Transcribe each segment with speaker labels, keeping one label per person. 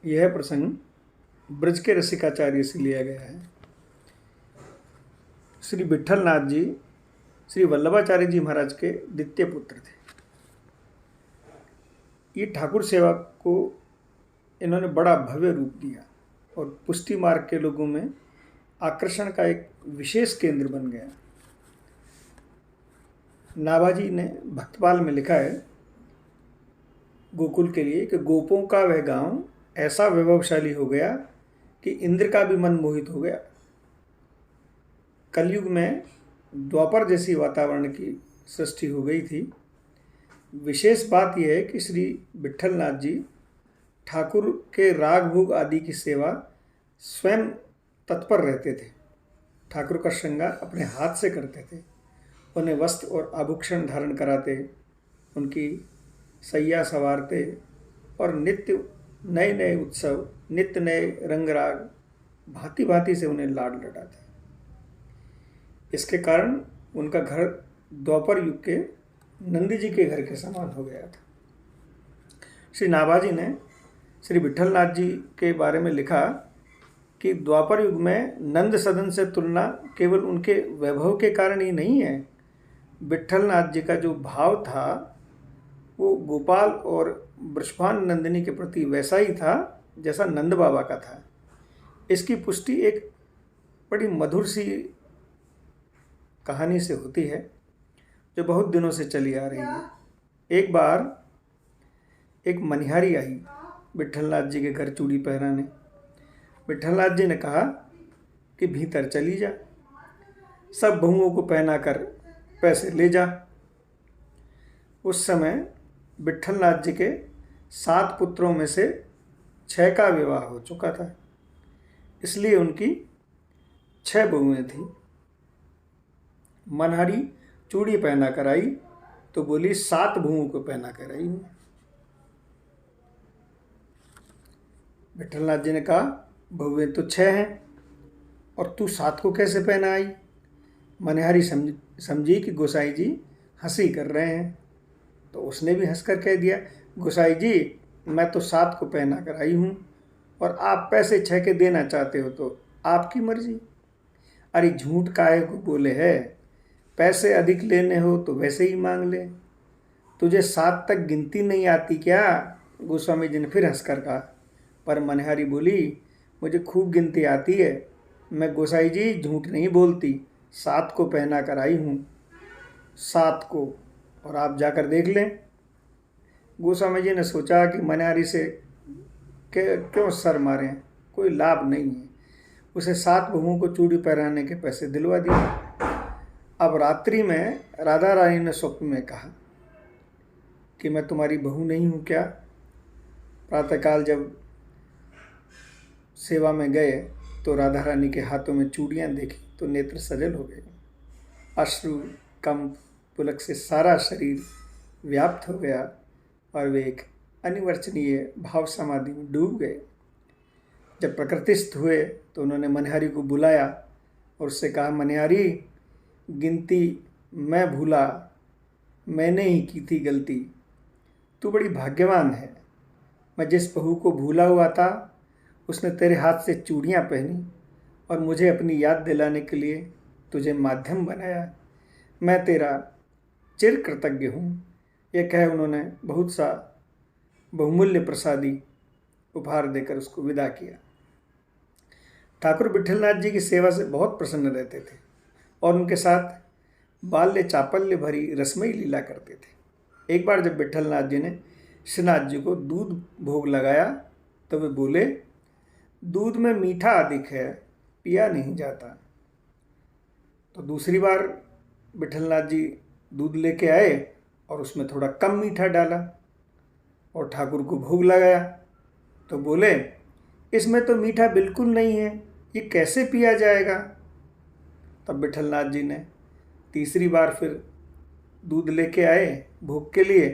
Speaker 1: यह प्रसंग ब्रज के रसिकाचार्य से लिया गया है। श्री विट्ठलनाथ जी श्री वल्लभाचार्य जी महाराज के द्वितीय पुत्र थे। ये ठाकुर सेवा को इन्होंने बड़ा भव्य रूप दिया और पुष्टि मार्ग के लोगों में आकर्षण का एक विशेष केंद्र बन गया। नाभाजी ने भक्तपाल में लिखा है गोकुल के लिए कि गोपों का वह गांव ऐसा वैभवशाली हो गया कि इंद्र का भी मन मोहित हो गया। कलयुग में द्वापर जैसी वातावरण की सृष्टि हो गई थी। विशेष बात यह है कि श्री विट्ठलनाथ जी ठाकुर के राग भोग आदि की सेवा स्वयं तत्पर रहते थे। ठाकुर का श्रृंगार अपने हाथ से करते थे, उन्हें वस्त्र और आभूषण धारण कराते, उनकी सैया संवारते और नित्य नए नए उत्सव, नित्य नए रंग राग भांति भांति से उन्हें लाड लड़ाते। इसके कारण उनका घर द्वापर युग के नंदी जी के घर के समान हो गया था। श्री नाभाजी ने श्री विट्ठलनाथ जी के बारे में लिखा कि द्वापर युग में नंद सदन से तुलना केवल उनके वैभव के कारण ही नहीं है। विट्ठलनाथ जी का जो भाव था वो गोपाल और वृषभान नंदिनी के प्रति वैसा ही था जैसा नंद बाबा का था। इसकी पुष्टि एक बड़ी मधुर सी कहानी से होती है जो बहुत दिनों से चली आ रही है। एक बार एक मनिहारी आई विट्ठलनाथ जी के घर चूड़ी पहनाने। विट्ठलनाथ जी ने कहा कि भीतर चली जा, सब बहुओं को पहनाकर पैसे ले जा। उस समय विट्ठलनाथ जी के 7 पुत्रों में से 6 का विवाह हो चुका था, इसलिए उनकी 6 बहुएं थीं। मनहारी चूड़ी पहना कर आई तो बोली 7 बहुओं को पहना कर आई हूँ। विट्ठलनाथ जी ने कहा बहुएं तो 6 हैं और तू 7 को कैसे पहना आई। मनहारी समझी कि गोसाई जी हंसी कर रहे हैं, तो उसने भी हंसकर कह दिया गोसाई जी मैं तो 7 को पहना कर आई हूँ और आप पैसे 6 के देना चाहते हो तो आपकी मर्जी। अरे झूठ काहे को बोले है, पैसे अधिक लेने हो तो वैसे ही मांग ले, तुझे 7 तक गिनती नहीं आती क्या। गोस्वामी जी ने फिर हंसकर कहा। पर मनहारी बोली मुझे खूब गिनती आती है, मैं गोसाई जी झूठ नहीं बोलती, 7 को पहना कर आई हूँ, 7 को, और आप जाकर देख लें। गोस्वामी जी ने सोचा कि मनहारी से क्यों सर मारें, कोई लाभ नहीं है। उसे 7 बहुओं को चूड़ी पहनाने के पैसे दिलवा दिए। अब रात्रि में राधा रानी ने स्वप्न में कहा कि मैं तुम्हारी बहू नहीं हूँ क्या। प्रातःकाल जब सेवा में गए तो राधा रानी के हाथों में चूड़ियाँ देखी तो नेत्र सजल हो गए। अश्रु कंप पुलक से सारा शरीर व्याप्त हो गया और वे एक अनिवर्चनीय भाव समाधि में डूब गए। जब प्रकृतिस्थ हुए तो उन्होंने मनहारी को बुलाया और उससे कहा मनहारी गिनती मैं भूला, मैंने ही की थी गलती, तू बड़ी भाग्यवान है। मैं जिस बहू को भूला हुआ था उसने तेरे हाथ से चूड़ियाँ पहनी और मुझे अपनी याद दिलाने के लिए तुझे माध्यम बनाया। मैं तेरा चिर कृतज्ञ हूँ। यह कह उन्होंने बहुत सा बहुमूल्य प्रसादी उपहार देकर उसको विदा किया। ठाकुर विट्ठलनाथ जी की सेवा से बहुत प्रसन्न रहते थे और उनके साथ बाल्य चापल्य भरी रसमयी लीला करते थे। एक बार जब विट्ठलनाथ जी ने श्रीनाथ जी को दूध भोग लगाया तो वे बोले दूध में मीठा अधिक है, पिया नहीं जाता। तो दूसरी बार विट्ठलनाथ जी दूध लेके आए और उसमें थोड़ा कम मीठा डाला और ठाकुर को भोग लगाया तो बोले इसमें तो मीठा बिल्कुल नहीं है, ये कैसे पिया जाएगा। तब विट्ठलनाथ जी ने तीसरी बार फिर दूध लेके आए भोग के लिए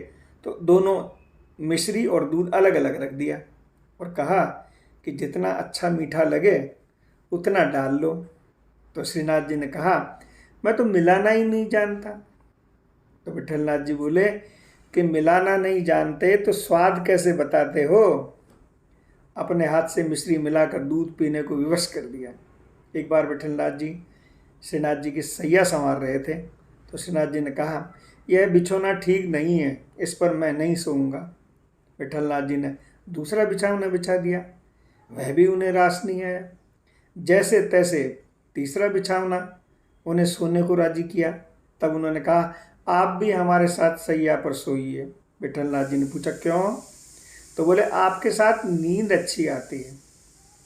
Speaker 1: तो दोनों मिश्री और दूध अलग अलग रख दिया और कहा कि जितना अच्छा मीठा लगे उतना डाल लो। तो श्रीनाथ जी ने कहा मैं तो मिलाना ही नहीं जानता। तो विट्ठलनाथ जी बोले कि मिलाना नहीं जानते तो स्वाद कैसे बताते हो। अपने हाथ से मिश्री मिलाकर दूध पीने को विवश कर दिया। एक बार विठलनाथ जी श्रीनाथ जी की सैया संवार रहे थे तो श्रीनाथ जी ने कहा, यह बिछौना ठीक नहीं है, इस पर मैं नहीं सोऊंगा। विठलनाथ जी ने दूसरा बिछौना बिछा दिया, वह भी उन्हें रास नहीं आया। जैसे तैसे तीसरा बिछौना उन्हें सोने को राजी किया। तब उन्होंने कहा, आप भी हमारे साथ सैया पर सोइए। विठलनाथ जी ने पूछा, क्यों? तो बोले, आपके साथ नींद अच्छी आती है।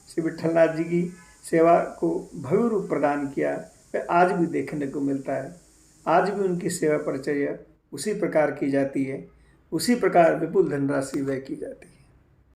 Speaker 1: श्री विठलनाथ जी की सेवा को भव्य रूप प्रदान किया वह आज भी देखने को मिलता है। आज भी उनकी सेवा परिचर्या उसी प्रकार की जाती है, उसी प्रकार विपुल धनराशि व्यय की जाती है।